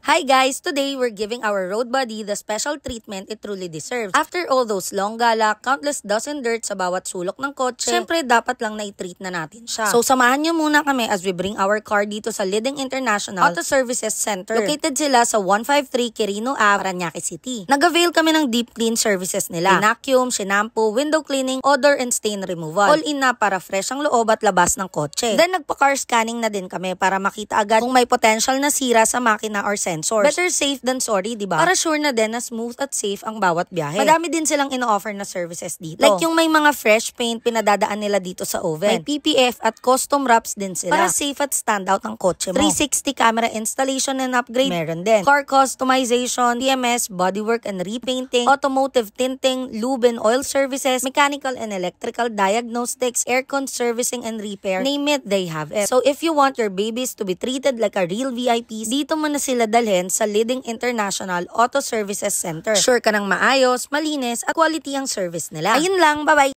Hi guys! Today, we're giving our road body the special treatment it truly deserves. After all those long gala, countless dozen dirt sa bawat sulok ng kotse, syempre dapat lang na-treat na natin siya. So samahan nyo muna kami as we bring our car dito sa Liding International Auto Services Center. Located sila sa 153 Quirino Ave, Parañaque City. Nag-avail kami ng deep clean services nila. Vacuum, shampoo, window cleaning, odor and stain removal. All in na para fresh ang loob at labas ng kotse. Then nagpa-car scanning na din kami para makita agad kung may potential na sira sa makina or sensors. Better safe than sorry, diba? Para sure na din na smooth at safe ang bawat biyahe. Madami din silang ino-offer na services dito. Like yung may mga fresh paint pinadadaan nila dito sa oven. May PPF at custom wraps din sila. Para safe at standout ang kotse mo. 360 camera installation and upgrade, meron din. Car customization, TMS, bodywork and repainting, automotive tinting, lube and oil services, mechanical and electrical diagnostics, aircon servicing and repair. Name it, they have it. So if you want your babies to be treated like a real VIPs, dito mo na sila dalhin sa Liding International Auto Services Center. Sure ka ng maayos, malinis at quality ang service nila. Ayun lang, bye-bye!